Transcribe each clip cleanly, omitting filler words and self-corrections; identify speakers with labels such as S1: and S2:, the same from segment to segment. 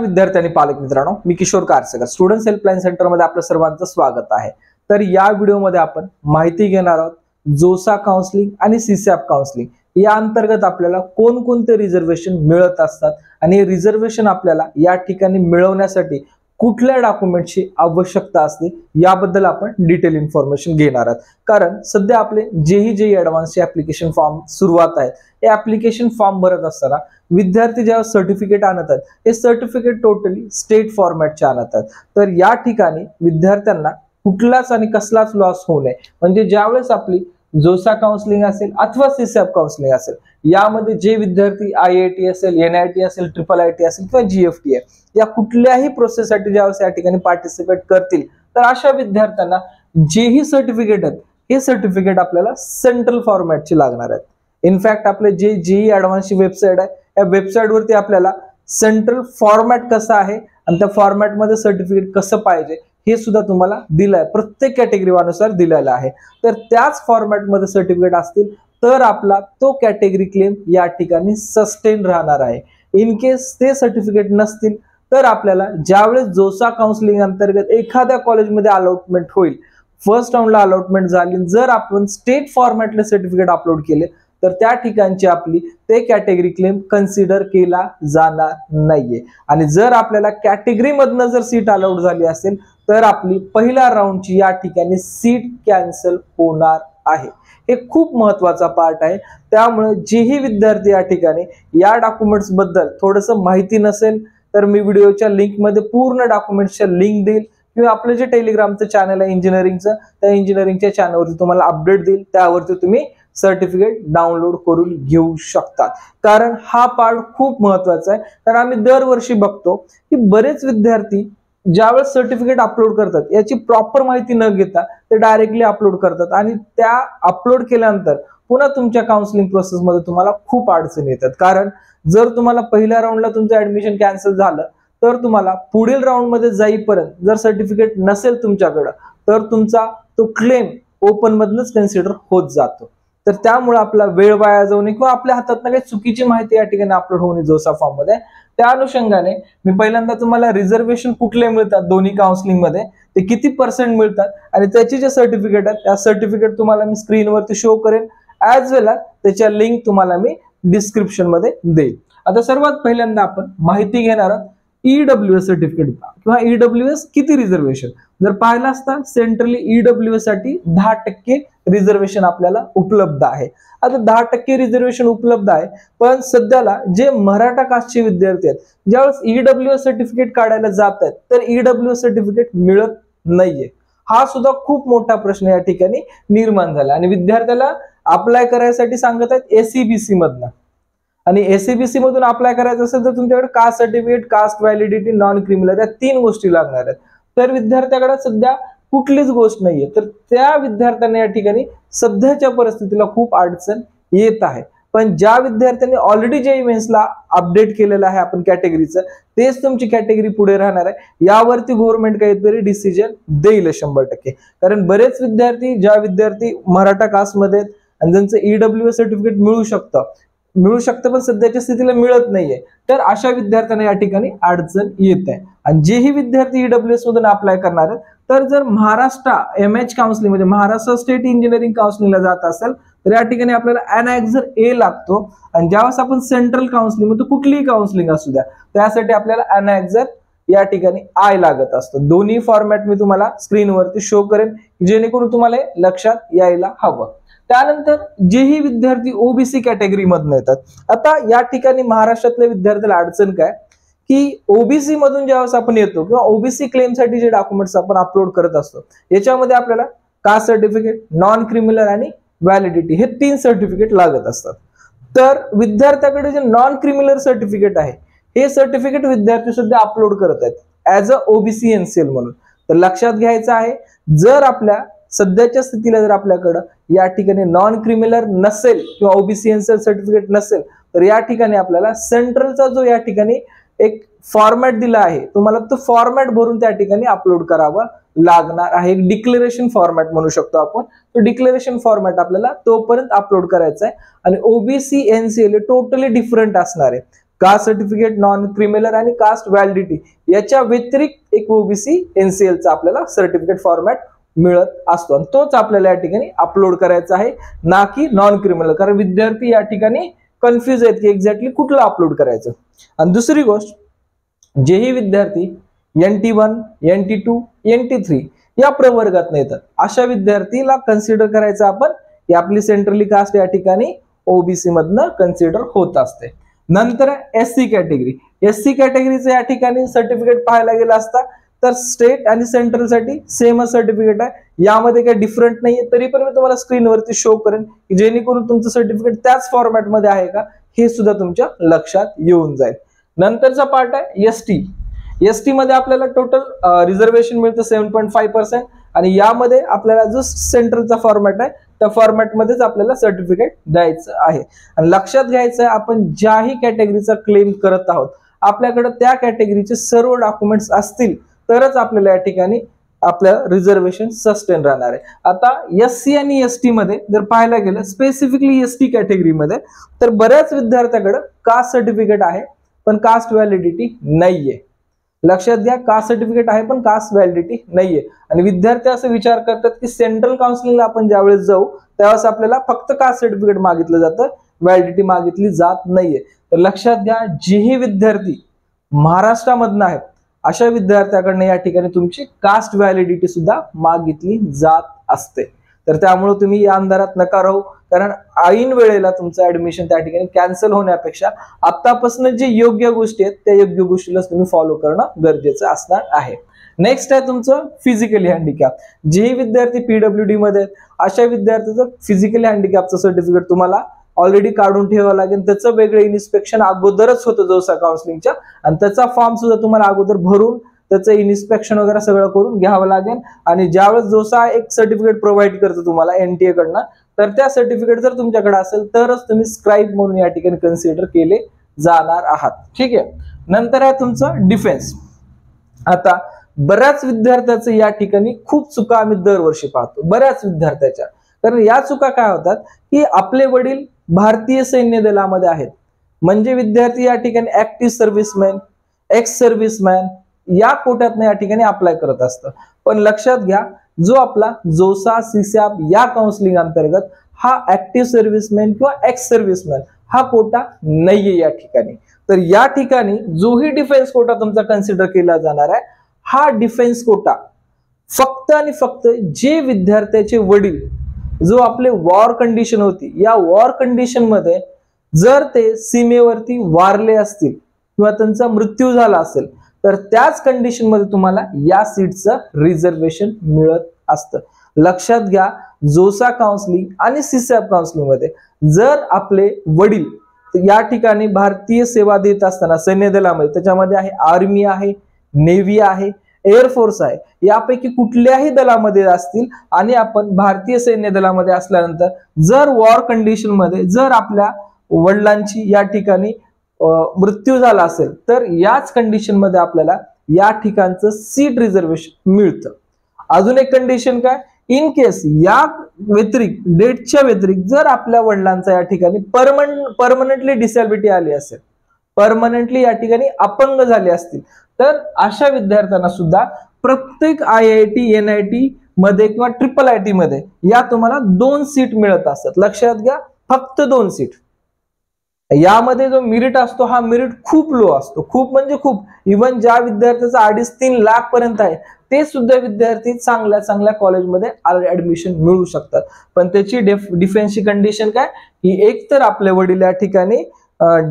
S1: विद्यार्थी आणि पालक मित्रांनो, मी किशोर कारसेकर स्टुडंट्स हेल्पलाईन सेंटर मध्ये आपलं सर्वांचं स्वागत आहे। तर या व्हिडिओमध्ये आपण माहिती घेणार आहोत जोसा काउन्सिलिंग आणि सीसॅप काउन्सिलिंग या अंतर्गत आपल्याला कोणकोणते रिझर्वेशन मिळत असतात आणि रिझर्वेशन आपल्याला या ठिकाणी मिळवण्यासाठी कुठल्या डॉक्युमेंटची आवश्यकता असते याबद्दल आपण डिटेल इन्फॉर्मेशन घेणार आहोत। कारण सध्या आपले जेई ॲडव्हान्सचे ॲप्लिकेशन फॉर्म सुरुवात आहेत। हे ॲप्लिकेशन फॉर्म भरत असताना विद्यार्थी जेव्हा सर्टिफिकेट आणतात हे सर्टिफिकेट टोटली स्टेट फॉर्मॅटचे आणतात। तर या ठिकाणी विद्यार्थ्यांना कुठलाच आणि कसलाच लॉस होऊ नये म्हणजे ज्यावेळेस आपली जोसा काउन्सिलिंग असेल अथवा सीसॅप काउन्सिलिंग असेल यामध्ये जे विद्यार्थी IIT असेल, NIT असेल, IIIT असेल किंवा GFT या कुठल्याही प्रोसेससाठी ज्यावेळेस या ठिकाणी पार्टिसिपेट करतील तर अशा विद्यार्थ्यांना जेही सर्टिफिकेट आहेत हे सर्टिफिकेट आपल्याला सेंट्रल फॉर्मॅटचे लागणार आहेत। इनफॅक्ट आपले जे जेई ॲडव्हान्सची वेबसाईट आहे या वेबसाईट वरती आपल्याला सेंट्रल फॉर्मॅट कसं आहे आणि त्या फॉर्मॅट मध्ये सर्टिफिकेट कसं पाहिजे हे सुद्धा तुम्हाला दिलंय, प्रत्येक कॅटेगरीनुसार दिलेलं आहे। तर त्याच फॉर्मॅट मध्ये सर्टिफिकेट असतील तर आपला तो कॅटेगरी क्लेम या ठिकाणी सस्टेन राहणार आहे। इन केस ते सर्टिफिकेट नसतील तर आपल्याला ज्यावेळेस जोसा काउन्सिलिंग अंतर्गत एखाद्या कॉलेजमध्ये अलॉटमेंट होईल, फर्स्ट राऊंडला अलॉटमेंट झाली, जर आपण स्टेट फॉर्मॅटले सर्टिफिकेट अपलोड केले तर त्या ठिकाणची आपली ते कॅटेगरी क्लेम कन्सिडर केला जाणार नाहीये। आणि जर आपल्याला कॅटेगरी मधनं जर सीट अलाउड झाली असेल तर आपली पहिल्या राऊंडची या ठिकाणी सीट कॅन्सल होणार आहे। हे खूप महत्त्वाचा पार्ट आहे। त्यामुळे जेही विद्यार्थी या ठिकाणी या डॉक्युमेंट्स बद्दल थोडंसं माहिती नसेल तर मी व्हिडिओच्या लिंक मध्ये पूर्ण डॉक्युमेंट्सच्या लिंक देईल किंवा आपलं जे टेलिग्रामचं चॅनल आहे इंजिनिअरिंगचं त्या इंजिनिअरिंगच्या चॅनलवरती तुम्हाला अपडेट देईल, त्यावरती तुम्ही सर्टिफिकेट डाउनलोड करून घेऊ शकतात। कारण हा पार्ट खूप महत्त्वाचा आहे। कारण आम्ही दरवर्षी बघतो की बरेच विद्यार्थी ज्यावेळेस सर्टिफिकेट अपलोड करतात याची प्रॉपर माहिती न घेता ते डायरेक्टली अपलोड करतात आणि त्या अपलोड केल्यानंतर पुन्हा तुमच्या काउन्सिलिंग प्रोसेस मध्ये तुम्हाला खूप अडचणी येतात। कारण जर तुम्हाला पहिल्या राऊंडला तुमचं ऍडमिशन कॅन्सल झालं तर तुम्हाला पुढील राऊंड मध्ये जाईपर्यंत जर सर्टिफिकेट नसेल तुमच्याकडे तर तुमचा तो क्लेम ओपन मधनच कन्सिडर होत जातो। तर त्यामुळे आपला वेळ वाया जाऊ नये किंवा आपल्या हातात काही चुकीची माहिती या ठिकाणी अपलोड होऊ नये जोसा फॉर्म मध्ये। त्या अनुषंगाने मी पहिल्यांदा तुम्हाला रिझर्वेशन कुठले मिळतात दोन्ही काउन्सिलिंग मध्ये, ते किती % मिळतात आणि त्याचे जे सर्टिफिकेट आहेत त्या सर्टिफिकेट तुम्हाला मी स्क्रीनवरती शो करेन, ॲज वेल एज त्याच्या लिंक तुम्हाला मी डिस्क्रिप्शन मध्ये देईल। आता सर्वात पहिल्यांदा आपण माहिती घेणार आहोत EWS सर्टिफिकेट किंवा EWS किती रिझर्वेशन। जर पाहिलं असता सेंट्रली EWS साठी 10% रिझर्वेशन आपल्याला उपलब्ध आहे। आता 10% रिझर्वेशन उपलब्ध आहे, पण सध्याला जे मराठा कास्टचे विद्यार्थी आहेत ज्यावेळेस EWS सर्टिफिकेट काढायला जात आहेत तर EWS सर्टिफिकेट मिळत नाहीये। हा सुद्धा खूप मोठा प्रश्न या ठिकाणी निर्माण झाला आणि विद्यार्थ्याला अप्लाय करायसाठी सांगत आहेत SEBC मधनं, आणि SEBC मधून अप्लाय करायचं असेल तर तुमच्याकडे caste certificate, caste validity, non criminal या 3 गोष्टी लागणार आहेत। तर विद्यार्थ्याकडे सध्या कुठलीच गोष्ट नाहीये, तर त्या विद्यार्थ्यांना या ठिकाणी सध्याच्या परिस्थितीला खूप अडचण येत आहे। पण ज्या विद्यार्थ्यांनी ऑलरेडी JEE मेन्सला अपडेट केलेलं आहे आपण कॅटेगरीचं, तेच तुमची कॅटेगरी पुढे राहणार आहे। यावरती गव्हर्नमेंट काहीतरी डिसिजन देईल 100%। कारण बरेच विद्यार्थी ज्या विद्यार्थी मराठा कास्ट मध्ये आणि ज्यांचं EWS सर्टिफिकेट मिळू शकतं पण सध्याच्या स्थितीला मिळत नाहीये, तर अशा विद्यार्थ्यांना या ठिकाणी अडचण येत आहे। आणि जेही विद्यार्थी EWS मधून अप्लाय करणार आहेत तर जर महाराष्ट्र MH काउन्सिलिंग म्हणजे महाराष्ट्र स्टेट इंजिनिअरिंग काउन्सिलिंगला जात असेल तर या ठिकाणी आपल्याला अनेक्झर A लागतो। आणि ज्यावेळेस आपण सेंट्रल काउन्सिलिंग म्हणजे कुठलीही काउन्सिलिंग असू द्या त्यासाठी आपल्याला अनेक्झर या ठिकाणी I लागत असतो। दोन्ही फॉर्मॅट मी तुम्हाला स्क्रीनवरती शो करेन जेणेकरून तुम्हाला लक्षात यायला हवं। त्यानंतर जेही विद्यार्थी OBC कॅटेगरी मधून येतात, आता या ठिकाणी महाराष्ट्रातल्या विद्यार्थ्याला अडचण काय की OBC मधून ज्यावेळेस आपण येतो किंवा OBC क्लेम साठी जे डॉक्युमेंट्स आपण अपलोड करत असतो याच्यामध्ये आपल्याला कास्ट सर्टिफिकेट, नॉन क्रिमिनल आणि व्हॅलिडिटी हे 3 सर्टिफिकेट लागत असतात। तर विद्यार्थ्याकडे जे नॉन क्रिमिनल सर्टिफिकेट आहे हे सर्टिफिकेट विद्यार्थी सध्या अपलोड करत आहेत ॲज अ OBC NCL म्हणून। तर लक्षात घ्यायचं आहे जर आपल्या सध्याच्या स्थितीला जर आपल्याकडे या ठिकाणी नॉन क्रिमिनल नसेल किंवा OBC NCL सर्टिफिकेट नसेल तर या ठिकाणी आपल्याला सेंट्रलचा जो या ठिकाणी एक फॉर्मॅट दिला आहे तुम्हाला तो फॉर्मॅट भरून त्या ठिकाणी अपलोड करावा लागणार आहे। एक डिक्लेरेशन फॉर्मॅट म्हणू शकतो आपण, तो डिक्लेरेशन फॉर्मॅट आपल्याला तोपर्यंत अपलोड करायचा आहे। आणि OBC NCL टोटली डिफरंट असणार आहे। कास्ट सर्टिफिकेट, नॉन क्रिमिनल आणि कास्ट व्हॅलिडिटी याच्या व्यतिरिक्त एक ओबीसी एनसीएलचा आपल्याला सर्टिफिकेट फॉर्मॅट मिळत असतो आणि तोच आपल्याला या ठिकाणी अपलोड करायचा आहे, ना की नॉन क्रिमिनल. कारण विद्यार्थी या ठिकाणी कन्फ्युज आहेत की एक्झॅक्टली कुठलं अपलोड करायचं. आणि दुसरी गोष्ट, जेही विद्यार्थी NT1, NT2, NT3 या प्रवर्गात येतात अशा विद्यार्थीला कन्सिडर करायचं आपण की आपली सेंट्रली कास्ट या ठिकाणी ओबीसी मधनं कन्सिडर होत असते. नंतर SC कॅटेगरी. SC कॅटेगरीचं या ठिकाणी सर्टिफिकेट पाहायला गेलं असता तर स्टेट आणि सेंट्रल साठी सेम सर्टिफिकेट आहे, यामध्ये काही डिफरंट नाहीये. तरी पण मी तुम्हाला स्क्रीनवरती शो करेन की जेणेकरून तुमचं सर्टिफिकेट त्याच फॉर्मॅटमध्ये आहे का हे सुद्धा तुमच्या लक्षात येऊन जाईल. नंतरचा पार्ट आहे ST. ST मध्ये आपल्याला टोटल रिझर्वेशन मिळतं 7.5% आणि यामध्ये आपल्याला जो सेंट्रलचा फॉर्मॅट आहे त्या फॉर्मॅटमध्येच आपल्याला सर्टिफिकेट द्यायचं आहे. आणि लक्षात घ्यायचं आहे, आपण ज्याही कॅटेगरीचा क्लेम करत आहोत आपल्याकडे त्या कॅटेगरीचे सर्व डॉक्युमेंट्स असतील तरच आपल्याला या ठिकाणी आपलं रिझर्वेशन सस्टेन राहणार आहे. आता SC आणि ST मध्ये जर पाहायला गेलं, स्पेसिफिकली ST कॅटेगरीमध्ये तर बऱ्याच विद्यार्थ्याकडे कास्ट सर्टिफिकेट आहे पण कास्ट व्हॅलिडिटी नाहीये. लक्षात घ्या, कास्ट सर्टिफिकेट आहे पण कास्ट व्हॅलिडिटी नाहीये. आणि विद्यार्थी असं विचार करतात की सेंट्रल काउन्सिलिंगला आपण ज्यावेळेस जाऊ त्यावेळेस आपल्याला फक्त कास्ट सर्टिफिकेट मागितलं जातं, व्हॅलिडिटी मागितली जात नाहीये. तर लक्षात घ्या, जेही विद्यार्थी महाराष्ट्रामधनं आहेत अशा विद्यार्थ्याकडनं या ठिकाणी तुमची कास्ट व्हॅलिडिटी सुद्धा मागितली जात असते. तर त्यामुळे तुम्ही या अंधारात नका राहू, कारण ऐन वेळेला तुमचं ऍडमिशन त्या ठिकाणी कॅन्सल होण्यापेक्षा आतापासून जे योग्य गोष्टी आहेत त्या योग्य गोष्टीलाच तुम्ही फॉलो करणं गरजेचं असणार आहे. नेक्स्ट आहे तुमचं फिजिकली हँडिकॅप. जेही विद्यार्थी PWD मध्ये आहेत अशा विद्यार्थ्याचं फिजिकली हँडिकॅपचं सर्टिफिकेट तुम्हाला ऑलरेडी काढून ठेवावं लागेल. त्याचं वेगळं इन्स्पेक्शन अगोदरच होतं जोसा काउन्सिलिंगच्या आणि त्याचा फॉर्म सुद्धा तुम्हाला अगोदर भरून त्याचं इन्स्पेक्शन वगैरे सगळं करून घ्यावं लागेल. आणि ज्यावेळेस जोसा एक सर्टिफिकेट प्रोव्हाइड करतो तुम्हाला NTA कडनं, तर त्या सर्टिफिकेट जर तुमच्याकडे असेल तरच तुम्ही स्क्राईब म्हणून या ठिकाणी कन्सिडर केले जाणार आहात. ठीक आहे. नंतर आहे तुमचं डिफेन्स. आता बऱ्याच विद्यार्थ्याचं या ठिकाणी खूप चुका आम्ही दरवर्षी पाहतो बऱ्याच विद्यार्थ्याच्या. कारण या चुका काय होतात की आपले वडील भारतीय सैन्य दलामध्ये आहेत, म्हणजे विद्यार्थी या ठिकाणी ऍक्टिव्ह सर्व्हिसमॅन, एक्स सर्व्हिसमॅन या कोट्यातनं या ठिकाणी अप्लाय करत असतं. पण लक्षात घ्या, जो आपला जोसा CSAP या काउन्सिलिंग अंतर्गत हा ऍक्टिव्ह सर्व्हिसमॅन किंवा एक्स सर्व्हिसमॅन हा कोटा नाहीये या ठिकाणी. तर या ठिकाणी जोही डिफेन्स कोटा तुमचा कन्सिडर केला जाणार आहे, हा डिफेन्स कोटा फक्त आणि फक्त जे विद्यार्थ्याचे वडील जो आपले वॉर कंडिशन होती या वॉर कंडिशन मध्ये जर ते सीमेवरती वारले असतील किंवा त्यांचा मृत्यू झाला असेल तर त्याच कंडिशन मध्ये तुम्हाला या सीटचं रिझर्वेशन मिळत असतं. लक्षात घ्या, जोसा काउन्सिलिंग आणि CSAP काउन्सिलिंग मध्ये जर आपले वडील या ठिकाणी भारतीय सेवा देत असताना सैन्य दलामध्ये, त्याच्यामध्ये आहे आर्मी आहे, नेव्ही आहे, एअरफोर्स आहे, यापैकी कुठल्याही दलामध्ये असतील आणि आपण भारतीय सैन्य दलामध्ये असल्यानंतर जर वॉर कंडिशन मध्ये जर आपल्या वडिलांची या ठिकाणी मृत्यू झाला असेल तर याच कंडिशन मध्ये आपल्याला या ठिकाणचं सीट रिझर्वेशन मिळतं. अजून एक कंडिशन काय, इन केस या व्यतिरिक्त डेटच्या व्यतिरिक्त जर आपल्या वडिलांचा या ठिकाणी परमनंटली डिसॅबिलिटी आली असेल, परमनंटली या ठिकाणी अपंग झाले असतील तर अशा विद्यार्थ्यांना सुद्धा प्रत्येक IIT NIT मध्ये किंवा IIIT मध्ये या तुम्हाला 2 सीट मिळत असतात. लक्षात घ्या, फक्त 2 सीट. यामध्ये जो मेरिट असतो हा मेरिट खूप लो असतो, खूप म्हणजे खूप. इव्हन ज्या विद्यार्थ्याचा 2.5-3 लाख पर्यंत आहे ते सुद्धा विद्यार्थी चांगल्या चांगल्या कॉलेजमध्ये ऍडमिशन मिळू शकतात. पण त्याची डिफेन्सची कंडिशन काय की एक तर आपले वडील या ठिकाणी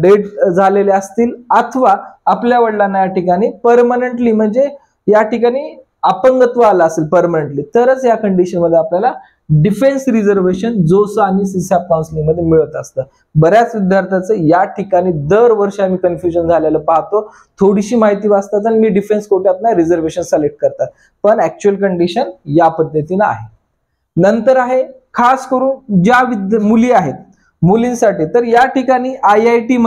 S1: डेट झालेले असतील अथवा आपल्या वडिलांना या ठिकाणी परमनंटली म्हणजे या ठिकाणी अपंगत्व आलं असेल परमनंटली, तरच या कंडिशन मध्ये आपल्याला डिफेन्स रिझर्वेशन जोसा आणि CSAP काउन्सिलिंग मध्ये मिळत असतं. बऱ्याच विद्यार्थ्यांचं या ठिकाणी दरवर्षी आम्ही कन्फ्युजन झालेलं पाहतो. थोडीशी माहिती वाचतात आणि मी डिफेन्स कोट्यातनं रिझर्वेशन सिलेक्ट करतात, पण ऍक्च्युअल कंडिशन या पद्धतीनं आहे. नंतर आहे खास करून ज्या मुली आहेत मुलींसाठी, तर या ठिकाणी IIT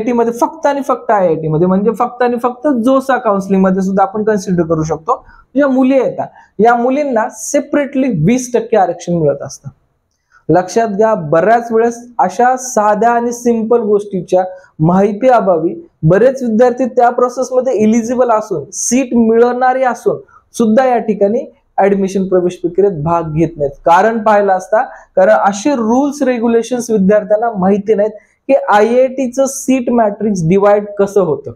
S1: मध्ये फक्त आणि फक्त IIT मध्ये म्हणजे फक्त आणि फक्त जोसा काउन्सिलिंग मध्ये सुद्धा आपण कन्सिडर करू शकतो. ज्या मुली आहेत या मुलींना सेपरेटली 20% आरक्षण मिळत असतं. लक्षात घ्या, बऱ्याच वेळेस अशा साध्या आणि सिंपल गोष्टीच्या माहिती अभावी बरेच विद्यार्थी त्या प्रोसेसमध्ये इलिजिबल असून, सीट मिळणारी असून सुद्धा या ठिकाणी ऍडमिशन प्रवेश प्रक्रियेत भाग घेत नाहीत. कारण पाहिलं असता, कारण असे रूल्स रेग्युलेशन्स विद्यार्थ्यांना माहिती नाहीत की IITचं सीट मॅट्रिक्स डिवाइड कसं होतं.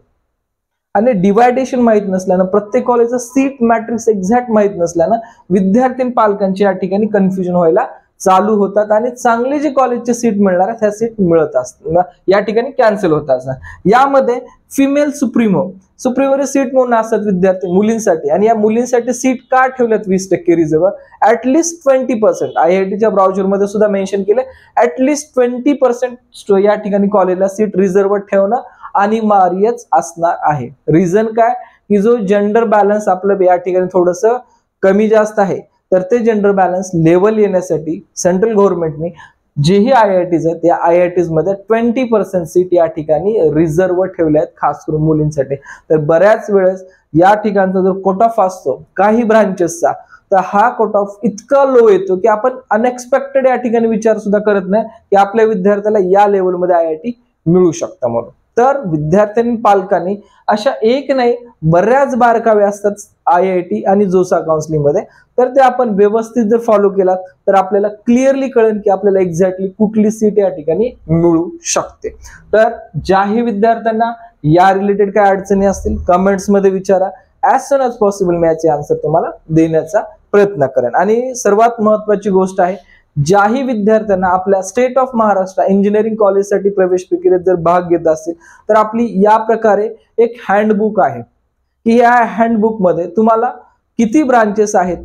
S1: आणि डिवायडेशन माहित नसल्यानं, प्रत्येक कॉलेजचं सीट मॅट्रिक्स एक्झॅक्ट माहित नसल्यानं विद्यार्थी पालकांची या ठिकाणी कन्फ्युजन व्हायला चालू होतात आणि चांगले जे कॉलेजचे सीट मिळणार आहेत त्या सीट मिळत असतात, या ठिकाणी कॅन्सल होत असतात. यामध्ये फिमेल सुप्रिमरी सीट म्हणून असतात विद्यार्थी मुलींसाठी, आणि या मुलींसाठी सीट का ठेवल्यात 20% रिझर्व्ह, ऍटलिस्ट 20%. IITच्या ब्राउझरमध्ये सुद्धा मेन्शन केलं, ऍटलिस्ट 20% या ठिकाणी कॉलेजला सीट रिझर्व्ह ठेवणं अनिवार्यच असणार आहे. रिझन काय की जो जेंडर बॅलन्स आपलं या ठिकाणी थोडस कमी जास्त आहे, तर ते जेंडर बॅलन्स लेवल येण्यासाठी सेंट्रल गव्हर्नमेंटने जेही IITs आहेत या IITs मध्ये 20% सीट या ठिकाणी रिझर्व्ह ठेवल्या आहेत, खास करून मुलींसाठी. तर बऱ्याच वेळेस या ठिकाणचा जो कट ऑफ असतो काही ब्रांचेसचा, तर हा कट ऑफ इतका लो येतो की आपण अनएक्सपेक्टेड या ठिकाणी विचार सुद्धा करत नाही की आपल्या विद्यार्थ्याला या लेवलमध्ये IIT मिळू शकतं म्हणून. तर विद्यार्थ्यांनी पालकांनी अशा एक नाही बऱ्याच बारकावे असतात IIT आणि जोसा काउन्सिलिंग मध्ये, तर ते आपण व्यवस्थित जर फॉलो केलात तर आपल्याला क्लिअरली कळेल की आपल्याला एक्झॅक्टली कुठली सीट या ठिकाणी मिळू शकते. तर ज्याही विद्यार्थ्यांना या रिलेटेड काय अडचणी असतील कमेंट्स मध्ये विचारा, ऍज सून ऍज पॉसिबल मी याचे आन्सर तुम्हाला देण्याचा प्रयत्न करेन. आणि सर्वात महत्वाची गोष्ट आहे, ज्याही विद्यार्थ्यांना आपल्या स्टेट ऑफ महाराष्ट्र इंजिनिअरिंग कॉलेजसाठी प्रवेश प्रक्रियेत जर भाग घेत असतील तर आपली या प्रकारे एक हँडबुक आहे की या हँडबुक मध्ये तुम्हाला किती ब्रांचेस आहेत,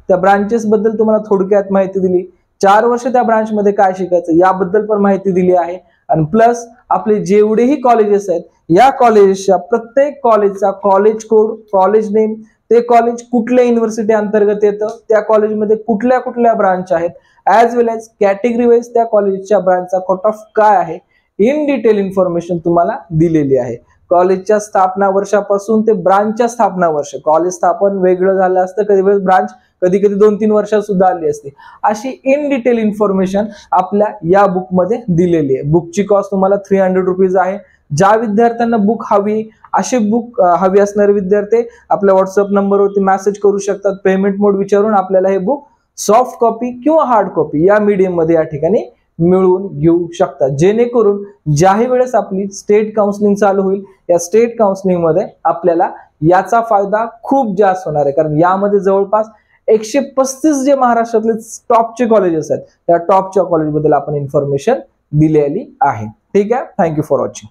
S1: त्या ब्रांचेस बद्दल तुम्हाला थोडक्यात माहिती दिली, 4 वर्ष त्या ब्रांच मध्ये काय शिकायचं याबद्दल पण माहिती दिली आहे, आणि प्लस आपले जेवढेही कॉलेजेस आहेत या कॉलेजेसच्या प्रत्येक कॉलेजचा कॉलेज कोड, कॉलेज नेम, ते कॉलेज कुठल्या युनिव्हर्सिटी अंतर्गत येतं, त्या कॉलेजमध्ये कुठल्या कुठल्या ब्रांच आहेत, ऍज वेल एज कॅटेगरी वाईज त्या कॉलेजच्या ब्रांचचा कट ऑफ काय आहे, इन डिटेल इन्फॉर्मेशन तुम्हाला दिलेली आहे. कॉलेजच्या स्थापना वर्षापासून ते ब्रांचच्या स्थापना वर्ष, कॉलेज स्थापन वेगळं झालं असतं, कधी ब्रांच कधी 2-3 वर्षात सुद्धा आली असते, अशी इन डिटेल इन्फॉर्मेशन आपल्या या बुक मध्ये दिलेली आहे. बुकची कॉस्ट तुम्हाला 300 रुपीज आहे. ज्या विद्यार्थ्यांना बुक हवी, असे बुक हवी असणारे विद्यार्थी आपल्या व्हॉट्सअप नंबरवरती मेसेज करू शकतात. पेमेंट मोड विचारून आपल्याला हे बुक सॉफ्ट कॉपी किंवा हार्ड कॉपी या मीडियम मध्ये या ठिकाणी मिळवून घेऊ शकतात, जेणेकरून ज्याही वेळेस आपली स्टेट काउन्सिलिंग चालू होईल या स्टेट काउन्सिलिंग मध्ये आपल्याला याचा फायदा खूप जास्त होणार आहे. कारण यामध्ये जवळपास 135 जे महाराष्ट्रातले टॉपचे कॉलेजेस आहेत त्या टॉपच्या कॉलेजबद्दल आपण इन्फॉर्मेशन दिलेली आहे. ठीक आहे, थँक्यू फॉर वॉचिंग.